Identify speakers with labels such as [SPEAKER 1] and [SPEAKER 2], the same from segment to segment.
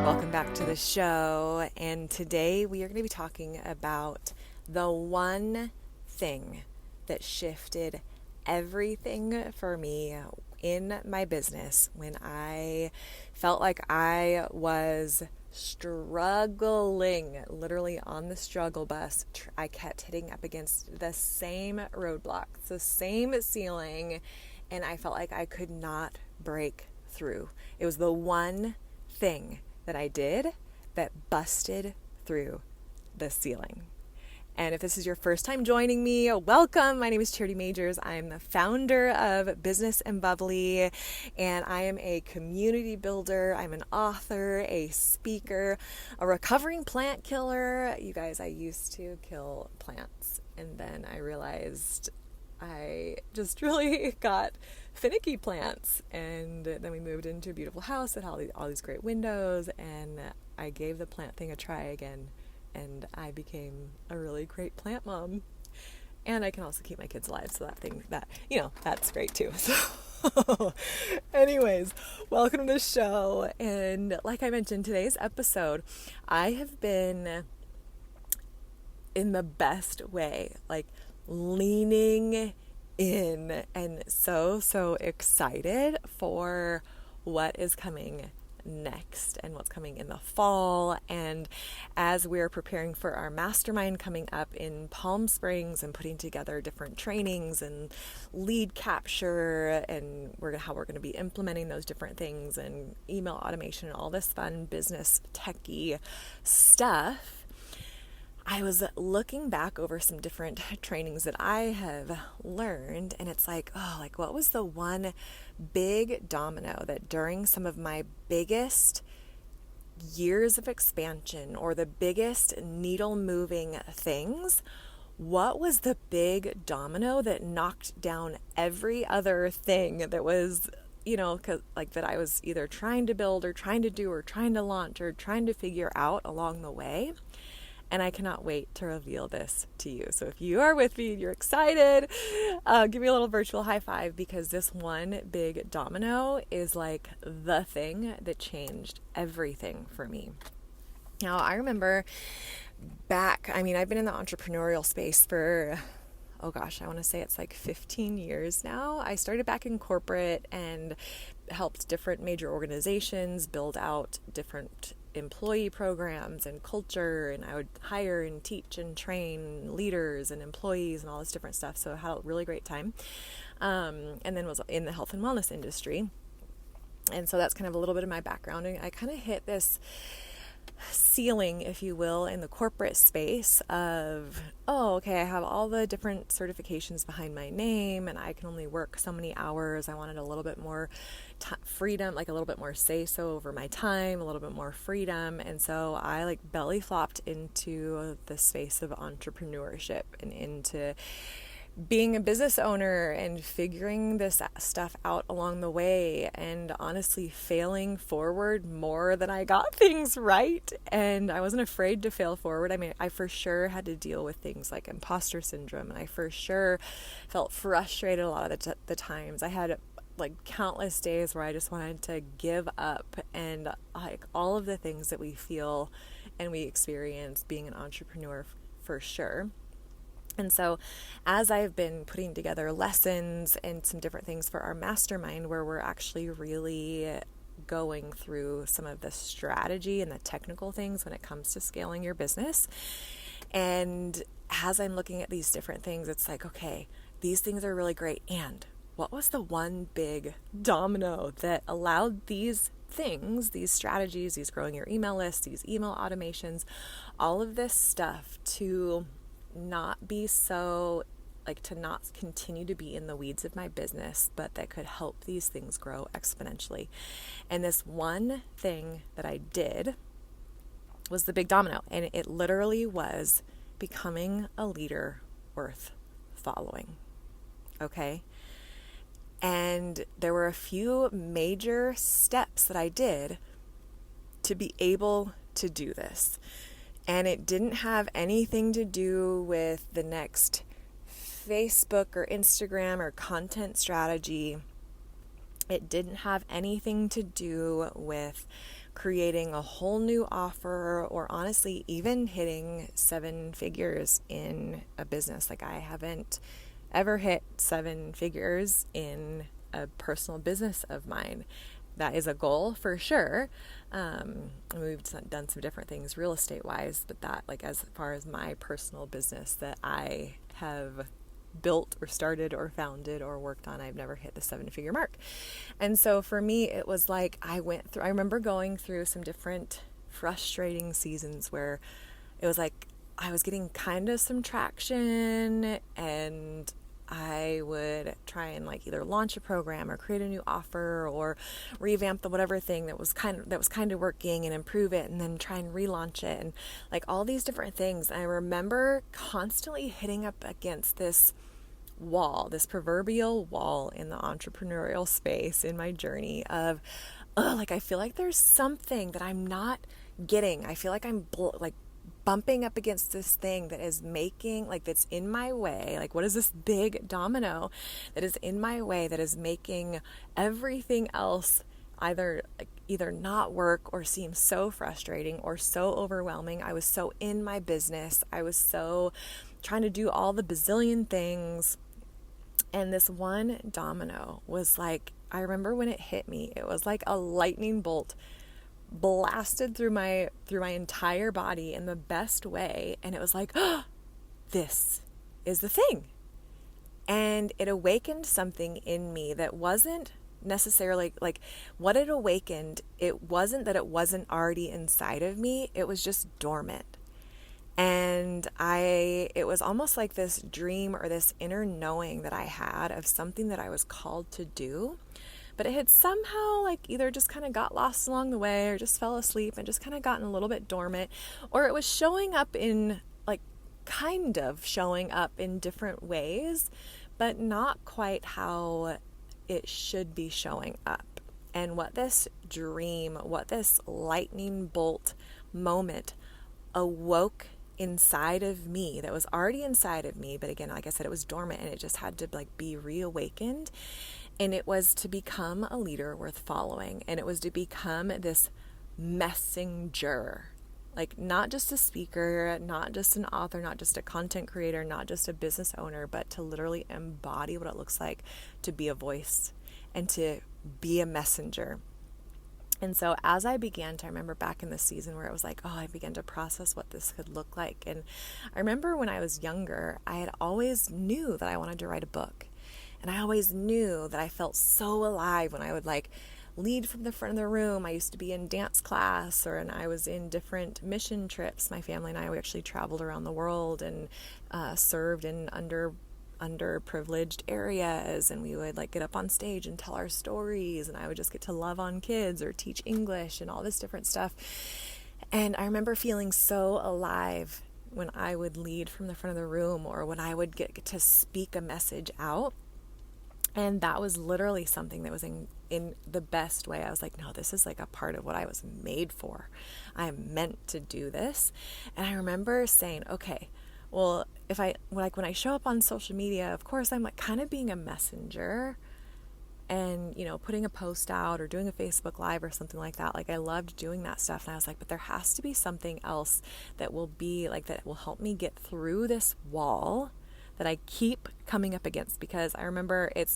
[SPEAKER 1] Welcome back to the show, and today we are going to be talking about the one thing that shifted everything for me in my business when I felt like I was struggling, literally on the struggle bus. I kept hitting up against the same roadblocks, the same ceiling, and I felt like I could not break through. It was the one thing that I did that busted through the ceiling. And if this is your first time joining me, welcome. My name is Charity Majors. I'm the founder of Business and Bubbly, and I am a community builder. I'm an author, a speaker, a recovering plant killer. You guys, I used to kill plants, and then I realized I just really got finicky plants, and then we moved into a beautiful house that had all these great windows, and I gave the plant thing a try again, and I became a really great plant mom, and I can also keep my kids alive, so that's great too. So anyways, welcome to the show, and like I mentioned, today's episode, I have been in the best way, like leaning in and so excited for what is coming next and what's coming in the fall. And as we're preparing for our mastermind coming up in Palm Springs and putting together different trainings and lead capture and how we're going to be implementing those different things and email automation and all this fun business techie stuff, I was looking back over some different trainings that I have learned, and it's like, what was the one big domino that during some of my biggest years of expansion or the biggest needle moving things, what was the big domino that knocked down every other thing that was, that I was either trying to build or trying to do or trying to launch or trying to figure out along the way? And I cannot wait to reveal this to you. So if you are with me, you're excited, give me a little virtual high five, because this one big domino is like the thing that changed everything for me. Now, I remember I've been in the entrepreneurial space for, I want to say it's like 15 years now. I started back in corporate and helped different major organizations build out different employee programs and culture, and I would hire and teach and train leaders and employees and all this different stuff. So I had a really great time. And then was in the health and wellness industry. And so that's kind of a little bit of my background. And I kind of hit this ceiling, if you will, in the corporate space of, I have all the different certifications behind my name and I can only work so many hours. I wanted a little bit more freedom, like a little bit more say-so over my time, a little bit more freedom. And so I belly flopped into the space of entrepreneurship and into being a business owner and figuring this stuff out along the way, and honestly failing forward more than I got things right. And I wasn't afraid to fail forward. I for sure had to deal with things like imposter syndrome, and I for sure felt frustrated a lot of the times. I had countless days where I just wanted to give up, and all of the things that we feel and we experience being an entrepreneur for sure. And so as I've been putting together lessons and some different things for our mastermind, where we're actually really going through some of the strategy and the technical things when it comes to scaling your business, and as I'm looking at these different things, it's like, okay, these things are really great. And what was the one big domino that allowed these things, these strategies, these growing your email list, these email automations, all of this stuff to not be so, to not continue to be in the weeds of my business, but that could help these things grow exponentially. And this one thing that I did was the big domino, and it literally was becoming a leader worth following. Okay? And there were a few major steps that I did to be able to do this. And it didn't have anything to do with the next Facebook or Instagram or content strategy. It didn't have anything to do with creating a whole new offer or honestly even hitting 7 figures in a business. Like, I haven't ever hit 7 figures in a personal business of mine. That is a goal for sure. We've done some different things real estate wise, but that, like, as far as my personal business that I have built or started or founded or worked on, I've never hit the 7-figure mark. And so for me, it was like I remember going through some different frustrating seasons where it was like I was getting kind of some traction, and I would try and like either launch a program or create a new offer or revamp the whatever thing that was kind of working and improve it, and then try and relaunch it, and like all these different things. And I remember constantly hitting up against this wall, this proverbial wall in the entrepreneurial space in my journey of, like, I feel like there's something that I'm not getting. I feel like I'm bumping up against this thing that is making, like, that's in my way. Like, what is this big domino that is in my way that is making everything else either not work or seem so frustrating or so overwhelming? I was so in my business. I was so trying to do all the bazillion things. And this one domino was like, I remember when it hit me, it was like a lightning bolt blasted through my entire body in the best way. And it was like, oh, this is the thing. And it awakened something in me that wasn't necessarily like what it awakened. It wasn't that it wasn't already inside of me. It was just dormant. And it was almost like this dream or this inner knowing that I had of something that I was called to do. But it had somehow like either just kind of got lost along the way or just fell asleep and just kind of gotten a little bit dormant, or it was showing up in different ways, but not quite how it should be showing up. And what this lightning bolt moment awoke inside of me, that was already inside of me, but again, like I said, it was dormant and it just had to like be reawakened. And it was to become a leader worth following. And it was to become this messenger, like not just a speaker, not just an author, not just a content creator, not just a business owner, but to literally embody what it looks like to be a voice and to be a messenger. And so as I began to, I remember back in the season where it was like, I began to process what this could look like. And I remember when I was younger, I had always knew that I wanted to write a book. And I always knew that I felt so alive when I would like lead from the front of the room. I used to be in dance class, and I was in different mission trips. My family and I, we actually traveled around the world and served in underprivileged areas, and we would like get up on stage and tell our stories, and I would just get to love on kids or teach English and all this different stuff. And I remember feeling so alive when I would lead from the front of the room or when I would get to speak a message out. And that was literally something that was in the best way. I was like, no, this is like a part of what I was made for. I am meant to do this. And I remember saying, okay, well, when I show up on social media, of course, I'm like kind of being a messenger and, putting a post out or doing a Facebook Live or something like that. Like I loved doing that stuff. And I was like, but there has to be something else that will be like, that will help me get through this wall that I keep coming up against. Because I remember it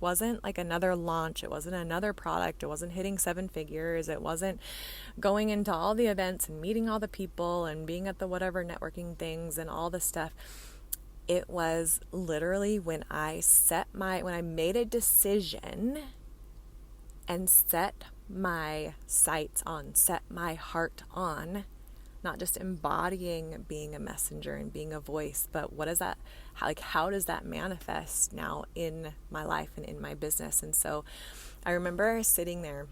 [SPEAKER 1] wasn't like another launch. It wasn't another product. It wasn't hitting 7 figures. It wasn't going into all the events and meeting all the people and being at the whatever networking things and all the stuff. It was literally when I made a decision and set my sights on, set my heart on, not just embodying being a messenger and being a voice, but how does that manifest now in my life and in my business? And so I remember sitting there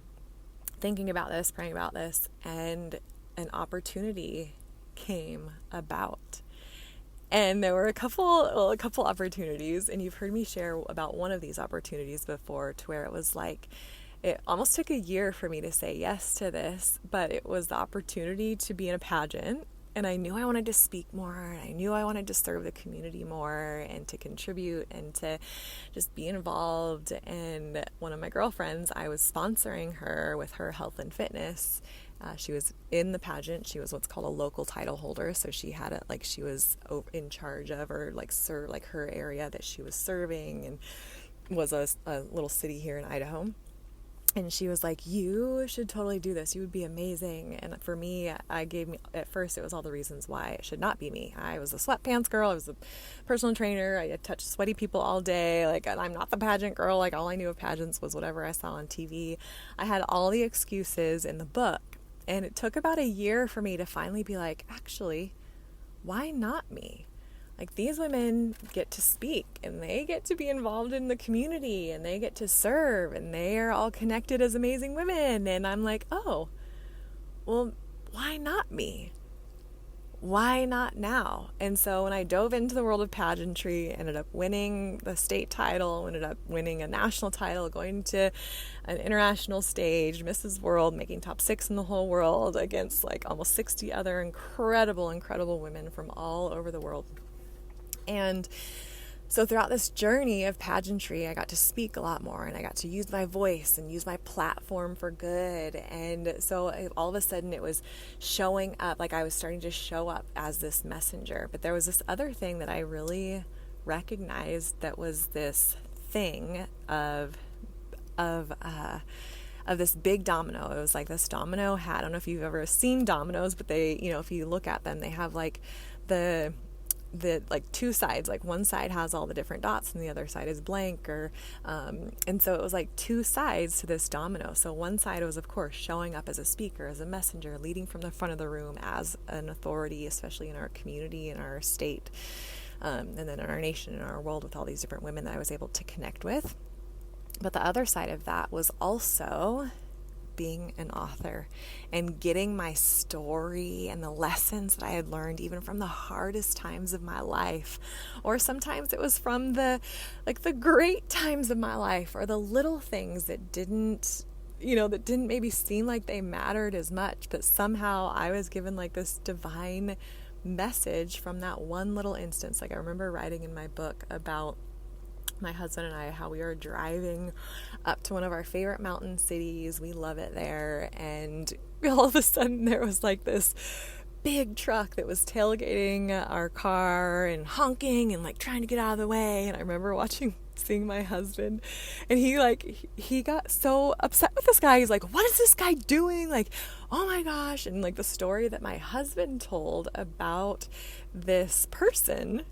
[SPEAKER 1] thinking about this, praying about this, and an opportunity came about. And there were a couple opportunities, and you've heard me share about one of these opportunities before, to where it was like, it almost took a year for me to say yes to this, but it was the opportunity to be in a pageant And I knew I wanted to speak more, and I knew I wanted to serve the community more and to contribute and to just be involved. And one of my girlfriends, I was sponsoring her with her health and fitness. She was in the pageant. She was what's called a local title holder. So she had it like she was in charge of, or like serve like her area that she was serving, and was a little city here in Idaho. And she was like, you should totally do this. You would be amazing. And for me, at first, it was all the reasons why it should not be me. I was a sweatpants girl. I was a personal trainer. I had touched sweaty people all day. Like, I'm not the pageant girl. Like, all I knew of pageants was whatever I saw on TV. I had all the excuses in the book. And it took about a year for me to finally be like, actually, why not me? Like, these women get to speak, and they get to be involved in the community, and they get to serve, and they are all connected as amazing women. And I'm like, oh, well, why not me? Why not now? And so when I dove into the world of pageantry, ended up winning the state title, ended up winning a national title, going to an international stage, Mrs. World, making top 6 in the whole world against like almost 60 other incredible women from all over the world. And so throughout this journey of pageantry, I got to speak a lot more, and I got to use my voice and use my platform for good. And so all of a sudden it was showing up, like I was starting to show up as this messenger. But there was this other thing that I really recognized that was this thing of this big domino. It was like this domino hat. I don't know if you've ever seen dominoes, but they, if you look at them, they have like the like two sides. Like one side has all the different dots and the other side is blank, and so it was like two sides to this domino. So one side was, of course, showing up as a speaker, as a messenger, leading from the front of the room as an authority, especially in our community, in our state, and then in our nation, in our world, with all these different women that I was able to connect with. But the other side of that was also being an author and getting my story and the lessons that I had learned even from the hardest times of my life, or sometimes it was from the great times of my life, or the little things that didn't maybe seem like they mattered as much, but somehow I was given like this divine message from that one little instance. Like I remember writing in my book about my husband and I, how we were driving up to one of our favorite mountain cities. We love it there. And all of a sudden there was like this big truck that was tailgating our car and honking and like trying to get out of the way. And I remember seeing my husband, and he got so upset with this guy. He's like, what is this guy doing? Like, oh my gosh. And like the story that my husband told about this person,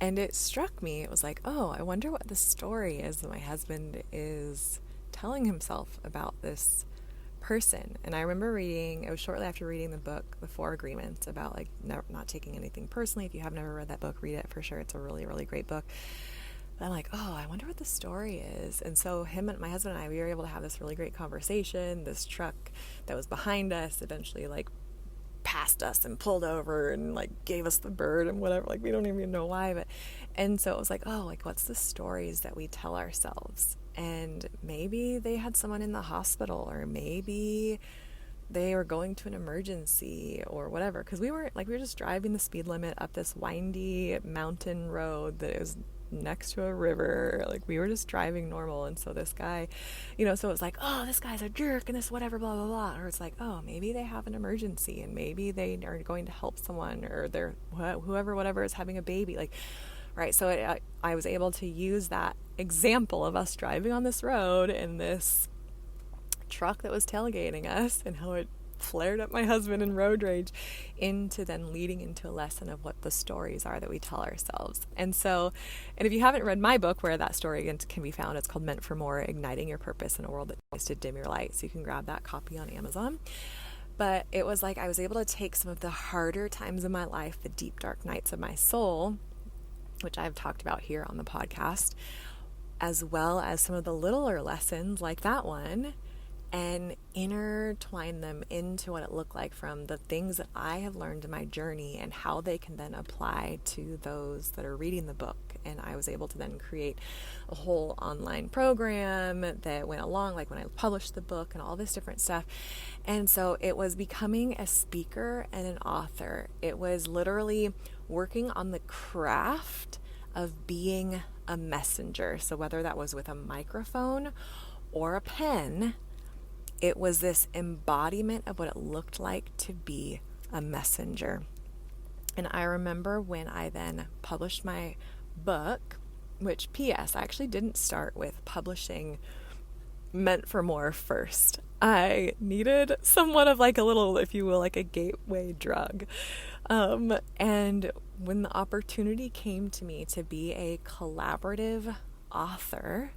[SPEAKER 1] and it struck me. It was like, oh, I wonder what the story is that my husband is telling himself about this person. And I remember it was shortly after reading the book, The 4 Agreements, about like not taking anything personally. If you have never read that book, read it for sure. It's a really, really great book. But I'm like, oh, I wonder what the story is. And so my husband and I, we were able to have this really great conversation. This truck that was behind us eventually like passed us and pulled over and like gave us the bird and whatever. Like, we don't even know why, and so it was like, oh, like what's the stories that we tell ourselves? And maybe they had someone in the hospital, or maybe they were going to an emergency or whatever, because we were just driving the speed limit up this windy mountain road that is next to a river. Like, we were just driving normal. And so this guy, so it was like, oh, this guy's a jerk and this whatever, blah, blah, blah. Or it's like, oh, maybe they have an emergency and maybe they are going to help someone, or they're whatever is having a baby. Like, right. So I was able to use that example of us driving on this road and this truck that was tailgating us, and how it flared up my husband in road rage, into then leading into a lesson of what the stories are that we tell ourselves. And if you haven't read my book, where that story can be found, it's called Meant for More: Igniting Your Purpose in a World That Tries to Dim Your Light. So you can grab that copy on Amazon. But it was like I was able to take some of the harder times of my life, the deep, dark nights of my soul, which I've talked about here on the podcast, as well as some of the littler lessons like that one, and intertwine them into what it looked like from the things that I have learned in my journey, and how they can then apply to those that are reading the book And I was able to then create a whole online program that went along, like when I published the book and all this different stuff. And so it was becoming a speaker and an author. It was literally working on the craft of being a messenger. So whether that was with a microphone or a pen, it was this embodiment of what it looked like to be a messenger. And I remember when I then published my book, which P.S. I actually didn't start with publishing Meant for More first. I needed somewhat of like a little, if you will, like a gateway drug. And when the opportunity came to me to be a collaborative author,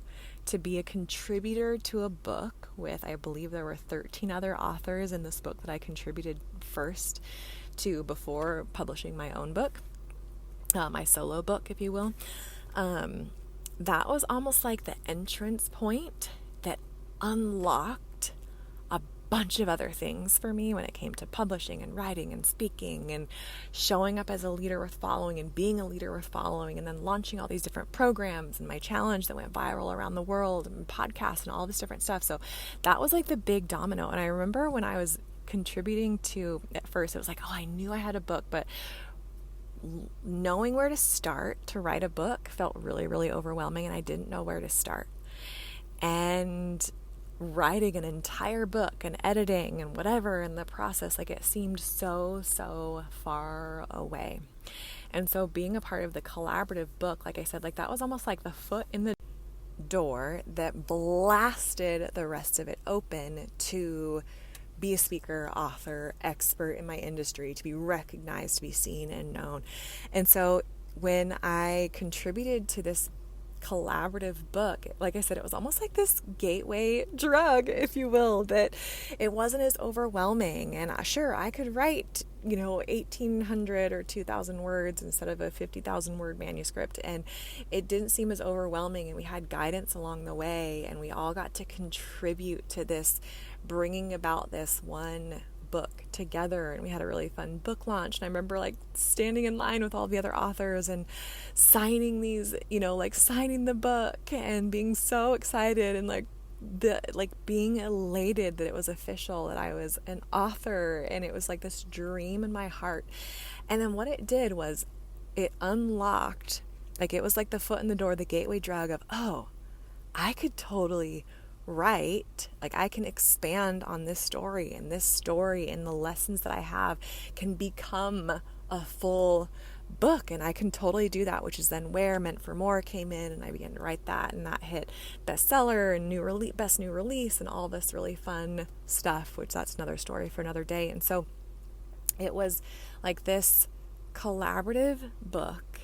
[SPEAKER 1] to be a contributor to a book with, I believe there were 13 other authors in this book that I contributed first to before publishing my own book, my solo book, if you will. That was almost like the entrance point that unlocked a bunch of other things for me when it came to publishing and writing and speaking and showing up as a leader worth following and being a leader worth following, and then launching all these different programs and my challenge that went viral around the world and podcasts and all this different stuff. So that was like the big domino. And I remember when I was contributing to, at first it was like, oh, I knew I had a book, but knowing where to start to write a book felt really, really overwhelming, and I didn't know where to start. And writing an entire book and editing and whatever in the process, like it seemed so far away. And so being a part of the collaborative book, like I said, like that was almost like the foot in the door that blasted the rest of it open to be a speaker, author, expert in my industry, to be recognized, to be seen and known. And so when I contributed to this collaborative book, like I said, it was almost like this gateway drug, if you will, that it wasn't as overwhelming. And sure, I could write, 1,800 or 2,000 words instead of a 50,000 word manuscript, and it didn't seem as overwhelming, and we had guidance along the way, and we all got to contribute to this, bringing about this one book together. And we had a really fun book launch, and I remember like standing in line with all the other authors and signing these, signing the book and being so excited, and being elated that it was official, that I was an author, and it was like this dream in my heart. And then what it did was it unlocked, like it was like the foot in the door, the gateway drug of, oh, I could totally write, like I can expand on this story, and the lessons that I have can become a full book, and I can totally do that, which is then where Meant for More came in, and I began to write that, and that hit bestseller and best new release and all this really fun stuff, which that's another story for another day. And so it was like this collaborative book,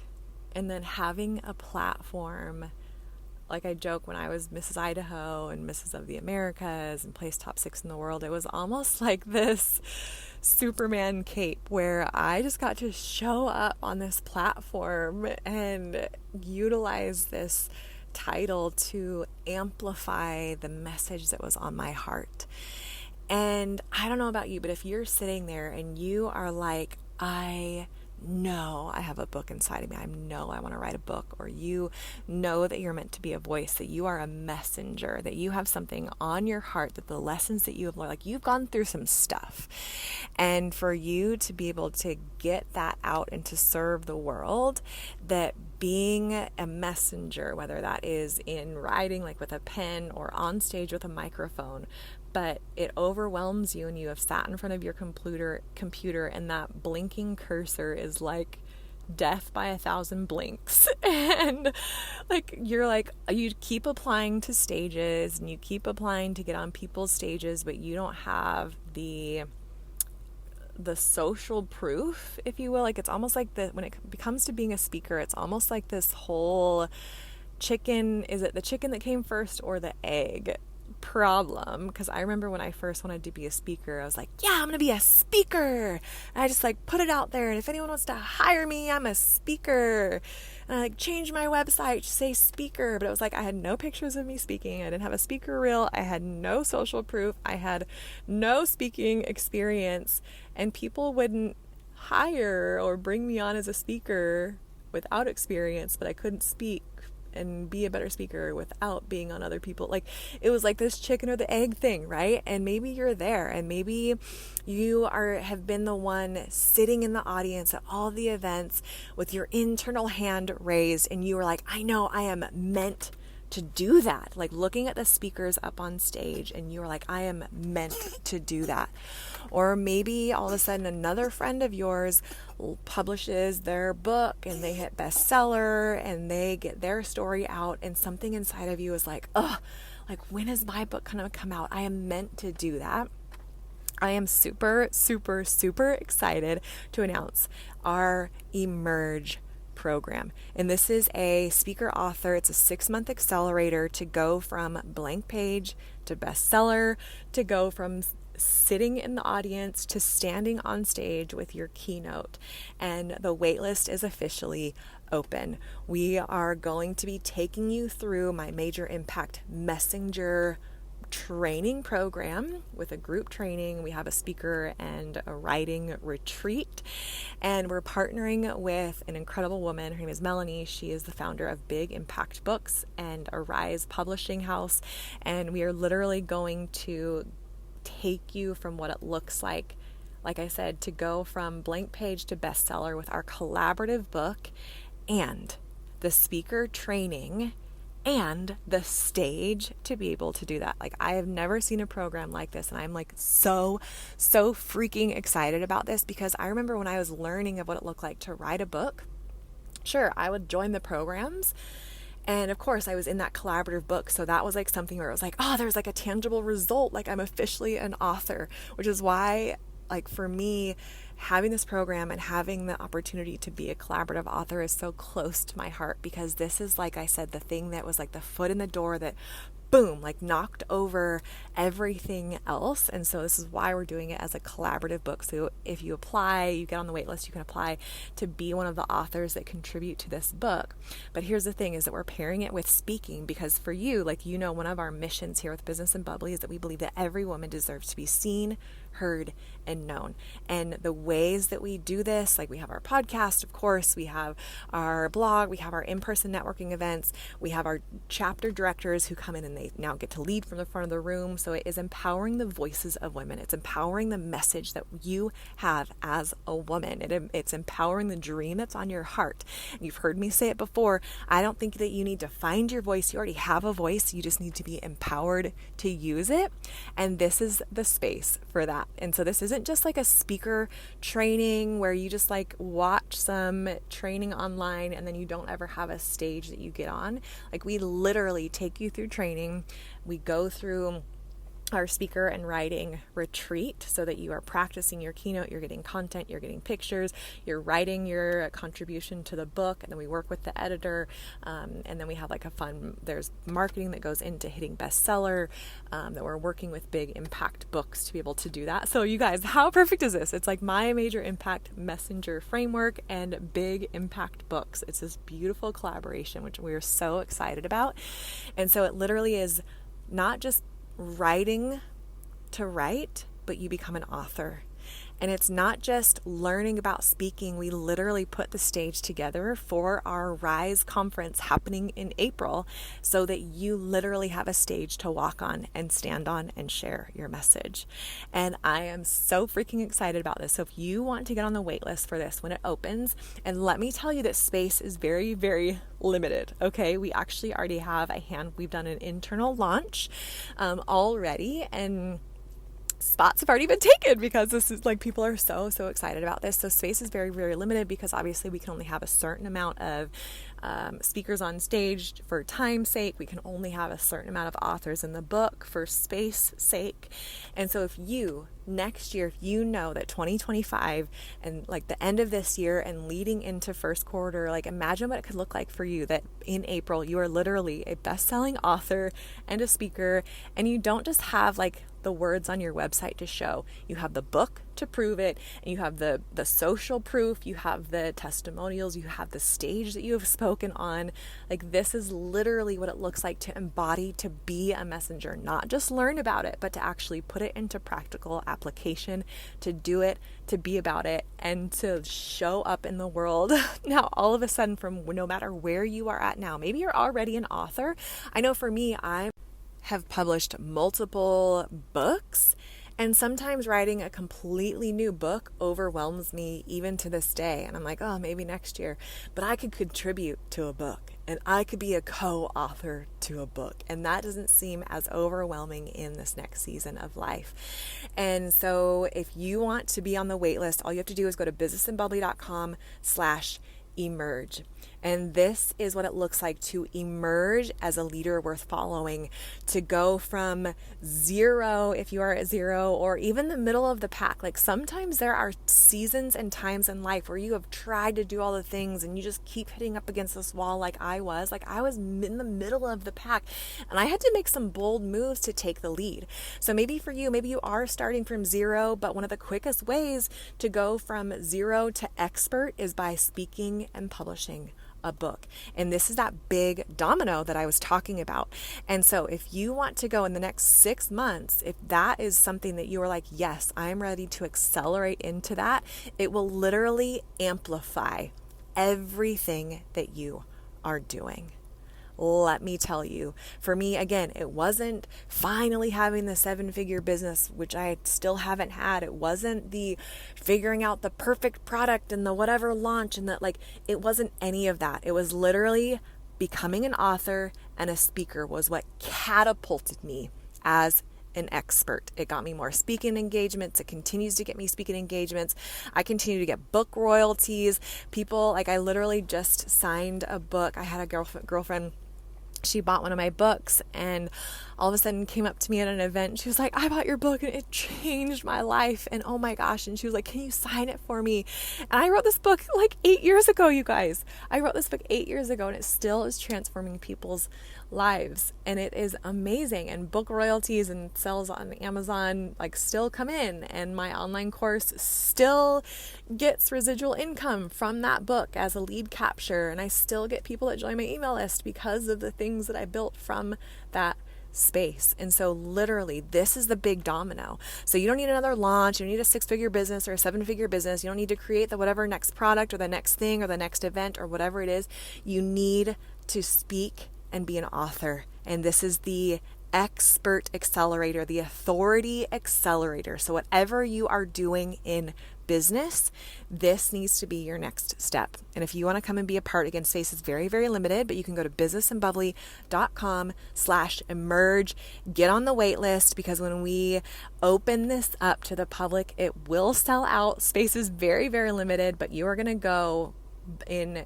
[SPEAKER 1] and then having a platform. Like I joke, when I was Mrs. Idaho and Mrs. of the Americas and placed top 6 in the world, it was almost like this Superman cape where I just got to show up on this platform and utilize this title to amplify the message that was on my heart. And I don't know about you, but if you're sitting there and you are like, I know I have a book inside of me, I know I want to write a book, or you know that you're meant to be a voice, that you are a messenger, that you have something on your heart, that the lessons that you have learned, like you've gone through some stuff, and for you to be able to get that out and to serve the world, that being a messenger, whether that is in writing, like with a pen, or on stage with a microphone, but it overwhelms you, and you have sat in front of your computer, and that blinking cursor is like death by 1,000 blinks. And like, you're like, you keep applying to stages, and you keep applying to get on people's stages, but you don't have the social proof, if you will. Like, it's almost like when it comes to being a speaker, it's almost like this whole chicken, is it the chicken that came first or the egg problem? Because I remember when I first wanted to be a speaker, I was like, yeah, I'm gonna be a speaker, and I just like put it out there, and if anyone wants to hire me, I'm a speaker. And I like changed my website to say speaker, but it was like I had no pictures of me speaking, I didn't have a speaker reel, I had no social proof, I had no speaking experience, and people wouldn't hire or bring me on as a speaker without experience, but I couldn't speak and be a better speaker without being on other people. Like, it was like this chicken or the egg thing, right? And maybe you're there, and maybe you have been the one sitting in the audience at all the events with your internal hand raised, and you were like, I know I am meant to do that. Like, looking at the speakers up on stage, and you were like, I am meant to do that. Or maybe all of a sudden another friend of yours publishes their book and they hit bestseller and they get their story out, and something inside of you is like, ugh, like, when is my book gonna come out? I am meant to do that. I am super, super, super excited to announce our Emerge program. And this is a speaker author. It's a 6-month accelerator to go from blank page to bestseller, to go from sitting in the audience to standing on stage with your keynote. And the waitlist is officially open. We are going to be taking you through my Major Impact Messenger training program with a group training. We have a speaker and a writing retreat, and we're partnering with an incredible woman. Her name is Melanie. She is the founder of Big Impact Books and Arise Publishing House, and we are literally going to take you from what it looks like I said, to go from blank page to bestseller with our collaborative book and the speaker training and the stage to be able to do that. Like, I have never seen a program like this, and I'm like so freaking excited about this, because I remember when I was learning of what it looked like to write a book, sure, I would join the programs, and of course I was in that collaborative book, so that was like something where it was like, oh, there's like a tangible result, like I'm officially an author, which is why, like, for me, having this program and having the opportunity to be a collaborative author is so close to my heart, because this is, like I said, the thing that was like the foot in the door that, boom, like knocked over everything else. And so this is why we're doing it as a collaborative book. So if you apply, you get on the wait list, you can apply to be one of the authors that contribute to this book. But here's the thing, is that we're pairing it with speaking, because for you, like, you know, one of our missions here with Business and Bubbly is that we believe that every woman deserves to be seen, heard, and known. And the ways that we do this, like, we have our podcast, of course, we have our blog, we have our in-person networking events, we have our chapter directors who come in and they now get to lead from the front of the room. So it is empowering the voices of women. It's empowering the message that you have as a woman. It's empowering the dream that's on your heart. And you've heard me say it before. I don't think that you need to find your voice. You already have a voice. You just need to be empowered to use it. And this is the space for that. And so this isn't just like a speaker training where you just like watch some training online and then you don't ever have a stage that you get on. Like, we literally take you through training. We go through our speaker and writing retreat so that you are practicing your keynote, you're getting content, you're getting pictures, you're writing your contribution to the book, and then we work with the editor, and then we have like a fun, there's marketing that goes into hitting bestseller, that we're working with Big Impact Books to be able to do that. So you guys, how perfect is this? It's like my Major Impact Messenger framework and Big Impact Books. It's this beautiful collaboration, which we're so excited about. And so it literally is not just writing to write, but you become an author. And it's not just learning about speaking. We literally put the stage together for our Rise conference happening in April so that you literally have a stage to walk on and stand on and share your message. And I am so freaking excited about this. So if you want to get on the wait list for this when it opens, and let me tell you that space is very, very limited. Okay. We actually already have we've done an internal launch already, and spots have already been taken because this is like, people are so excited about this. So space is very, very limited because obviously we can only have a certain amount of speakers on stage for time's sake. We can only have a certain amount of authors in the book for space sake. And so if you next year, if you know that 2025 and like the end of this year and leading into first quarter, like imagine what it could look like for you that in April you are literally a best-selling author and a speaker, and you don't just have like the words on your website to show. You have the book to prove it, and you have the social proof, you have the testimonials, you have the stage that you have spoken on. Like, this is literally what it looks like to embody, to be a messenger, not just learn about it, but to actually put it into practical application, to do it, to be about it, and to show up in the world. Now, all of a sudden, from no matter where you are at now, maybe you're already an author. I know for me, I have published multiple books, and sometimes writing a completely new book overwhelms me even to this day. And I'm like, oh, maybe next year. But I could contribute to a book, and I could be a co-author to a book. And that doesn't seem as overwhelming in this next season of life. And so if you want to be on the wait list, all you have to do is go to businessandbubbly.com/emerge. And this is what it looks like to emerge as a leader worth following, to go from zero, if you are at zero, or even the middle of the pack. Like, sometimes there are seasons and times in life where you have tried to do all the things and you just keep hitting up against this wall. Like I was in the middle of the pack, and I had to make some bold moves to take the lead. So maybe for you, maybe you are starting from zero, but one of the quickest ways to go from zero to expert is by speaking and publishing a book. And this is that big domino that I was talking about. And so if you want to go in the next 6 months, if that is something that you are like, yes, I'm ready to accelerate into that, it will literally amplify everything that you are doing. Let me tell you, for me, again, it wasn't finally having the 7-figure business, which I still haven't had. It wasn't the figuring out the perfect product and the whatever launch, and that, like, it wasn't any of that. It was literally becoming an author and a speaker was what catapulted me as an expert. It got me more speaking engagements. It continues to get me speaking engagements. I continue to get book royalties. People, like, I literally just signed a book. I had a girlfriend. She bought one of my books and all of a sudden came up to me at an event. She was like, I bought your book and it changed my life. And oh my gosh. And she was like, can you sign it for me? And I wrote this book like 8 years ago, you guys. I wrote this book 8 years ago, and it still is transforming people's lives. And it is amazing. And book royalties and sales on Amazon like still come in. And my online course still gets residual income from that book as a lead capture. And I still get people that join my email list because of the things that I built from that space. And so literally, this is the big domino. So you don't need another launch. You don't need a 6-figure business or a 7-figure business. You don't need to create the whatever next product or the next thing or the next event or whatever it is. You need to speak and be an author. And this is the expert accelerator, the authority accelerator. So whatever you are doing in business, this needs to be your next step. And if you want to come and be a part, again, space is very, very limited, but you can go to businessandbubbly.com/emerge, get on the wait list, because when we open this up to the public, it will sell out. Space is very, very limited, but you are going to go in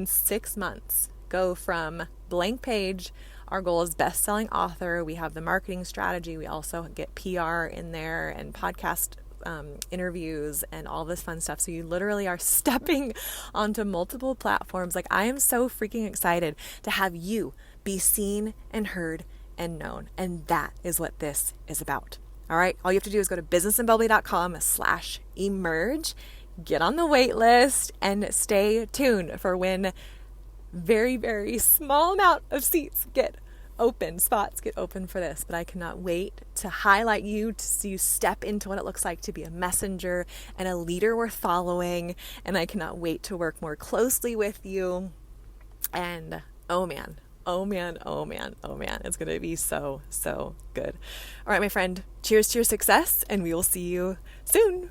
[SPEAKER 1] 6 months, go from blank page. Our goal is best-selling author. We have the marketing strategy. We also get PR in there and podcast interviews and all this fun stuff. So you literally are stepping onto multiple platforms. Like, I am so freaking excited to have you be seen and heard and known. And that is what this is about. All right. All you have to do is go to businessandbubbly.com/emerge, get on the wait list, and stay tuned for when very, very small amount of spots get open for this. But I cannot wait to highlight you, to see you step into what it looks like to be a messenger and a leader worth following. And I cannot wait to work more closely with you. And oh man, it's going to be so, so good. All right, my friend, cheers to your success, and we will see you soon.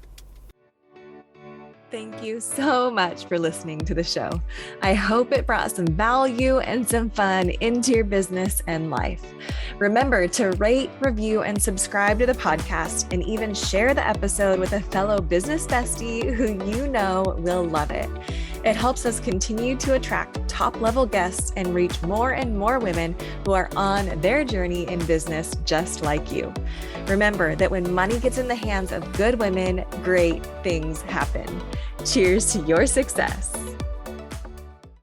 [SPEAKER 1] Thank you so much for listening to the show. I hope it brought some value and some fun into your business and life. Remember to rate, review, and subscribe to the podcast, and even share the episode with a fellow business bestie who you know will love it. It helps us continue to attract top-level guests and reach more and more women who are on their journey in business just like you. Remember that when money gets in the hands of good women, great things happen. Cheers to your success.